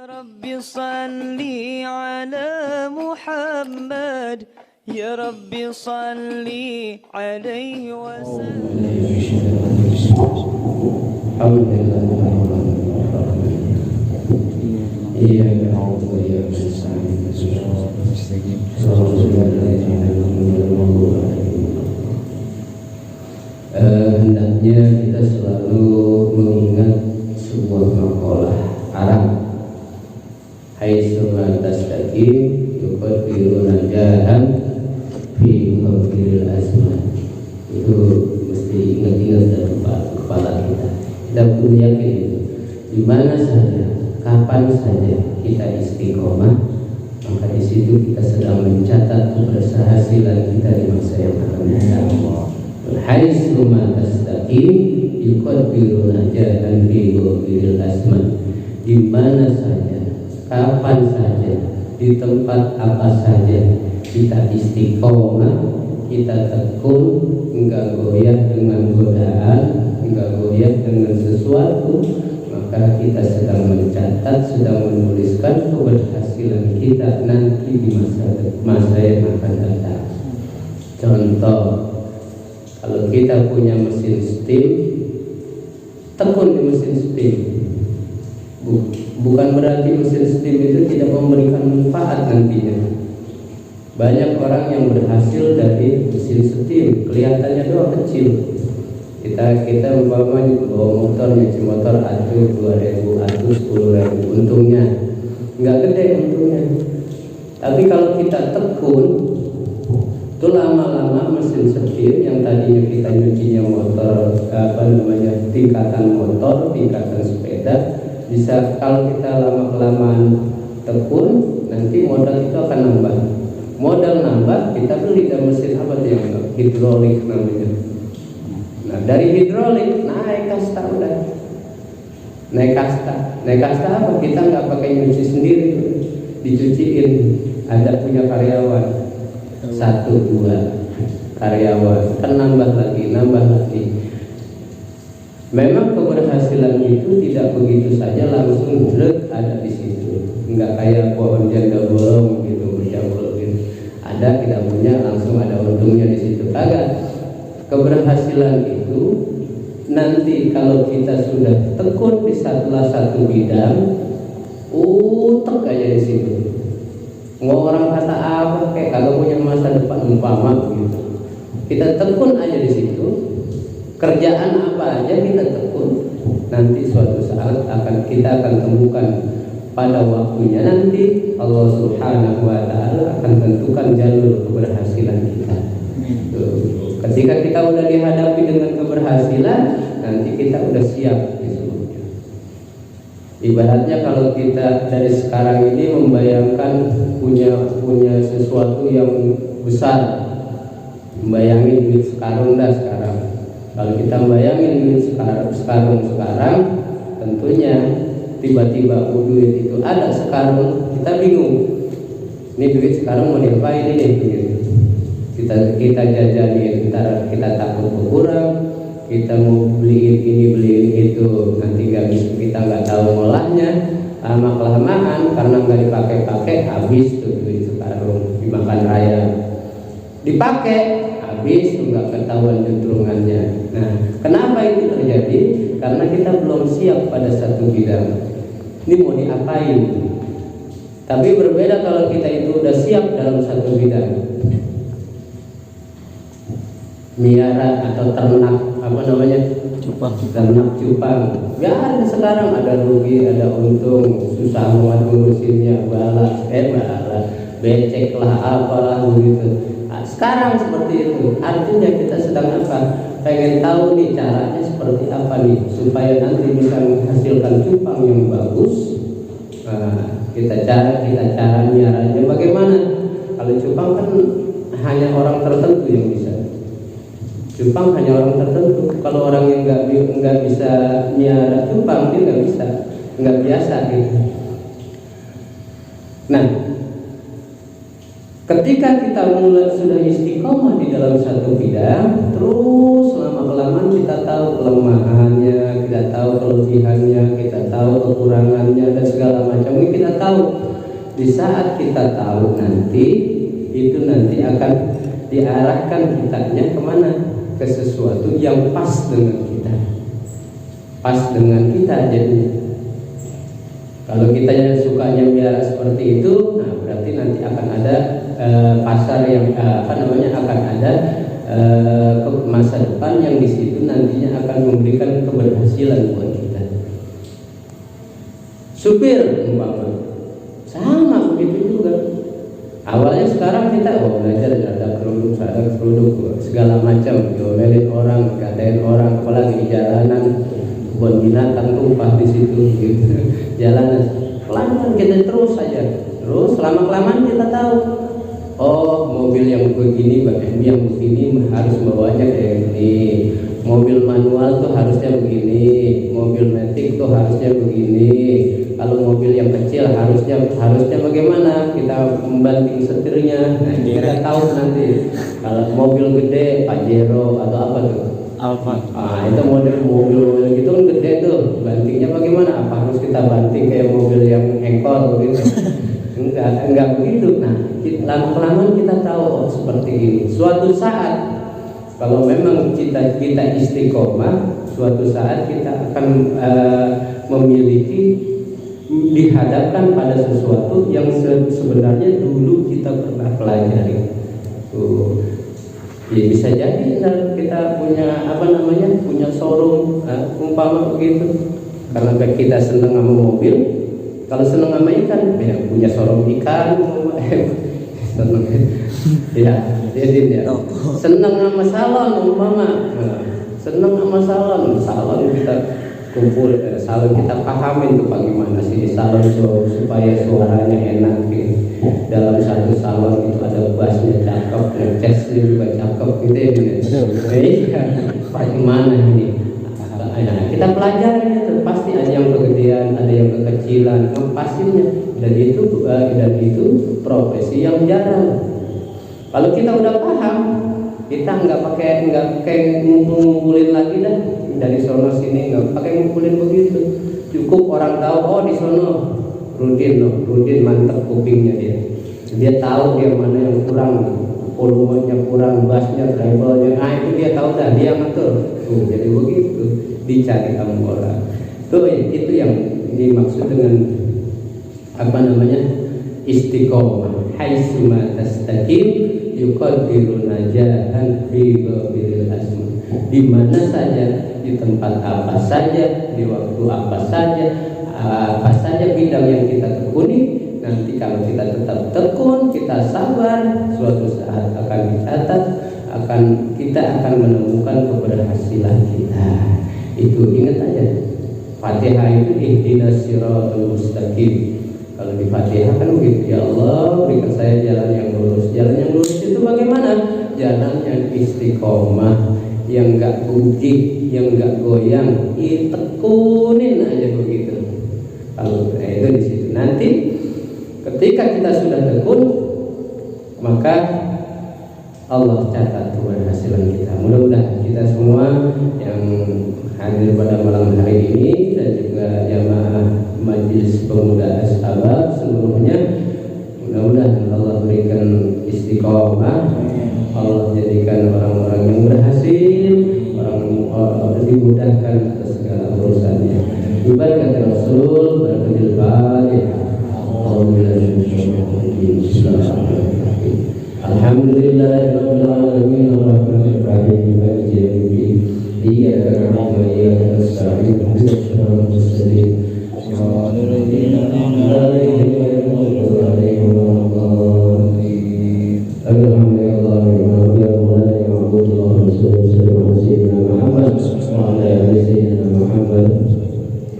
رب صل على محمد يا رب صل عليه وسلم. Hendaknya kita selalu mengingat sebuah maqalah Arab, haitsu ma tastaqim yuqaddiru najahan fi mawqil azman. Itu mesti ingat-ingat dalam kepala kita. Kita perlu yakin itu. Di mana saja, kapan saja kita istiqomah, maka di situ kita sedang mencatat keberhasilan kita di masa yang akan datang. Haitsu ma tastaqim yuqaddiru najahan fi mawqil azman. Di mana saja, kapan saja, di tempat apa saja kita istiqomah, kita tekun, enggak goyah dengan godaan, enggak goyah dengan sesuatu, maka kita sedang mencatat, sedang menuliskan keberhasilan kita nanti di masa yang akan datang. Contoh, kalau kita punya mesin steam, tekun di mesin steam. Bukan berarti mesin steam itu tidak memberikan manfaat nantinya. Banyak orang yang berhasil dari mesin steam, kelihatannya doang kecil. Kita umpamanya bawa motor, nyuci motor atuh 2.000, atuh 10.000, untungnya nggak gede untungnya. Tapi kalau kita tekun, itu lama-lama mesin steam yang tadinya kita nyucinya motor, tingkatan motor, tingkatan sepeda, bisa kalau kita lama-kelamaan tekun, nanti modal itu akan nambah. Modal nambah, kita beli mesin apa tuh yang hidrolik namanya. Nah dari hidrolik naik kasta udah. Naik kasta apa? Kita nggak pakai nyuci sendiri, dicuciin. Ada punya karyawan 1-2 karyawan, kan nambah lagi. Memang keberhasilan itu tidak begitu saja langsung ada di situ. Enggak kayak pohon janda bolong gitu, berjabul gitu. Ada tidak punya langsung ada untungnya di situ. Kagak. Keberhasilan itu nanti kalau kita sudah tekun di satu bidang, utek aja di situ. Mau orang kata apa kayak kagak punya masa depan umpama gitu. Kita tekun aja di situ. Kerjaan apa aja kita tekun, nanti suatu saat kita akan temukan pada waktunya nanti Allah Subhanahu wa Ta'ala akan tentukan jalur keberhasilan kita. Ketika kita udah dihadapi dengan keberhasilan, nanti kita udah siap disebutnya. Ibaratnya kalau kita dari sekarang ini membayangkan punya sesuatu yang besar, membayangin duit sekarang sekarang. Kalau kita bayangin duit sekarang, tentunya tiba-tiba duit itu ada sekarang, kita bingung. Ini duit sekarang mau diapain ini? Kita jajanin, kita takut berkurang, kita mau beliin ini beliin itu, nanti kita nggak tahu ngolahnya. Lama-kelamaan karena nggak dipakai habis tuh duit sekarang, dimakan raya. Dipakai habis nggak ketahuan juntrungannya. Nah, kenapa itu terjadi? Karena kita belum siap pada satu bidang. Ini mau diapain? Tapi berbeda kalau kita itu udah siap dalam satu bidang. Miara atau ternak ternak cupang. Ya ada sekarang ada rugi, ada untung, susah banget ngurusinnya, becek lah apalah begitu. Sekarang seperti itu, artinya kita sedang apa? Pengen tahu nih caranya seperti apa nih supaya nanti bisa menghasilkan cupang yang bagus. Kita cara miaranya bagaimana? Kalau cupang kan hanya orang tertentu yang bisa. Cupang hanya orang tertentu. Kalau orang yang nggak bisa miara cupang, dia nggak biasa gitu. Nah, ketika kita mulai sudah istiqomah di dalam satu bidang, terus lama-kelamaan kita tahu kelemahannya, kita tahu kelebihannya, kita tahu kekurangannya dan segala macam ini kita tahu. Di saat kita tahu nanti, itu nanti akan diarahkan kitanya kemana? Ke sesuatu yang pas dengan kita, pas dengan kita. Jadi kalau kita yang sukanya biara seperti itu, nah berarti nanti akan ada pasar yang akan ada masa depan yang di situ nantinya akan memberikan keberhasilan buat kita. Supir umpama sama begitu juga. Awalnya sekarang kita belajar ada kerudung segala macam, diomelin orang, gatain orang, apalagi di jalanan, kebun binatang tumpah di situ gitu. Jalanan pelan-pelan kita terus saja, terus lama-kelamaan kita tahu, oh mobil yang begini harus bawanya kayak gini, mobil manual tuh harusnya begini, mobil matic tuh harusnya begini, kalau mobil yang kecil harusnya bagaimana kita membanting setirnya. Nah, kita tahu nanti kalau mobil gede Pajero atau apa tuh Alfa. Itu mobil gitu kan gede tuh, bantingnya bagaimana? Apa harus kita banting kayak mobil yang engkol gitu? enggak begitu. Nah, lama-kelamaan kita tahu seperti ini. Suatu saat kalau memang kita istiqomah, suatu saat kita akan memiliki, dihadapkan pada sesuatu yang sebenarnya dulu kita pernah pelajari. Tuh. Ya bisa jadi kita punya punya showroom umpama begitu, karena kita senang sama mobil. Kalau senang sama ikan, ya punya showroom ikan. Senang ya senang sama salon umpama, senang sama salon kita kumpul, salon kita pahamin tuh bagaimana sih di salon supaya suaranya enak gitu. Dalam satu salon itu ada bassnya cakep, ngecasnya juga cakep gitu ya. Bagaimana ini? Nah, kita pelajari itu, pasti ada yang kegedean, ada yang kekecilan, pastinya. Dan itu profesi yang jarang. Kalau kita udah paham, kita nggak pakai ngumpulin lagi dah dari sono sini, nggak pakai ngumpulin begitu. Cukup orang tahu, oh di sono Rudin mantep kupingnya dia tahu dia mana yang kurang, volumenya kurang, bassnya, treble-nya, itu dia tahu dah, dia ngatur. Jadi begitu dicari kamu orang. Itu yang dimaksud dengan istiqomah. Haitsuma tastaqim yuqaddiru najahan fi ghairil asma. Di mana saja, di tempat apa saja, di waktu apa saja bidang yang kita tekuni, nanti kalau kita tetap tekun, kita sabar, suatu saat akan dicatat, kita akan menemukan keberhasilan kita. Itu ingat aja, Fatihah itu ihdinas siratal mustaqim. Kalau di Fatihah kan begitu, ya Allah berikan saya jalan yang lurus. Jalan yang lurus itu bagaimana? Jalan yang istiqomah, yang enggak bugik, yang enggak goyang, tekunin aja begitu. Kalau itu di situ. Nanti ketika kita sudah tekun, maka Allah catat keberhasilan kita. Mudah-mudahan kita semua yang hadir pada malam hari ini dan juga jamaah Majelis Pemuda Ashabab seluruhnya, mudah-mudahan Allah berikan istiqomah, Allah jadikan orang-orang yang berhasil, orang dimudahkan atas segala urusannya. Ibarat Rasul berkendil Fatihah. Alhamdulillahirabbil alamin arrahmanir rahim maliki yaumiddin. Iyyaka na'budu wa iyyaka nasta'in ihdinas siratal mustaqim. Shiratal ladzina an'amta 'alaihim ghairil maghdubi 'alaihim waladdallin. Alhamdulillah wa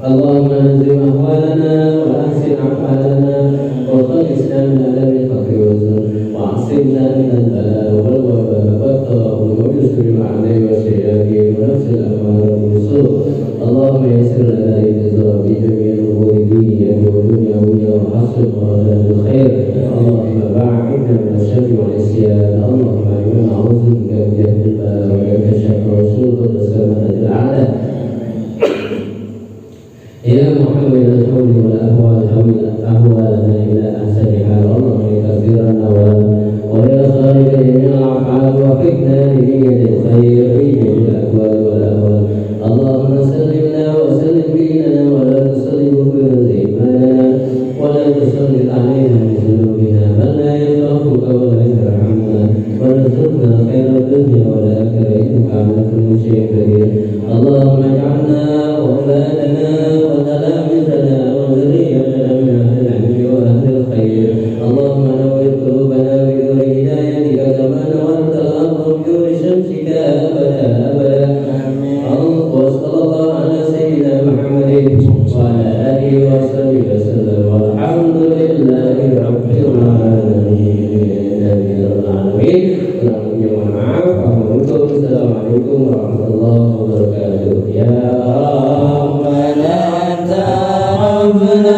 Allahumma anzil ahwalana wa ahsin a'malana wa khalisna min adami al-faqri wa zulm wa asimna min al-bala wal waba wa ta'awun wa yusri ma'adai wa syayadi wa nafsil amara musuh. Allahumma yasir lana al-intizar bi jami'il umuri diniyya wa dunyawiyya wa hasil maradil khair. Allahumma ba'idna min asyari wa isyan. Allahumma inna na'udzu bika min jahdil bala wa bika syarri rasul wa tasamatul a'la. أهوالنا إلى أحسن حال اللهم كثير النوال ويسر جميع الأفعال وفقنا لنية الخير في جميع الأقوال والأهوال اللهم سلمنا وسلم ديننا ولا تسلم بنا ولا تسلط علينا بذنوبنا بل لا يخافك ولا يرحمنا وارزقنا خير الدنيا والآخرة إنك على كل شيء قدير اللهم اجعلنا وأولادنا وتلامذتنا وذريتنا من أهل العلم وأهل الخير اللهم نور قلوبنا بنور هدايتك كما نورت الأرض بنور شمسك أبدا أبدا وصلى الله على سيدنا محمد وعلى آله وصحبه وسلم والحمد لله رب العالمين. Assalamualaikum warahmatullahi wabarakatuh. Ya Rabbana ta'arafna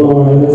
Lord.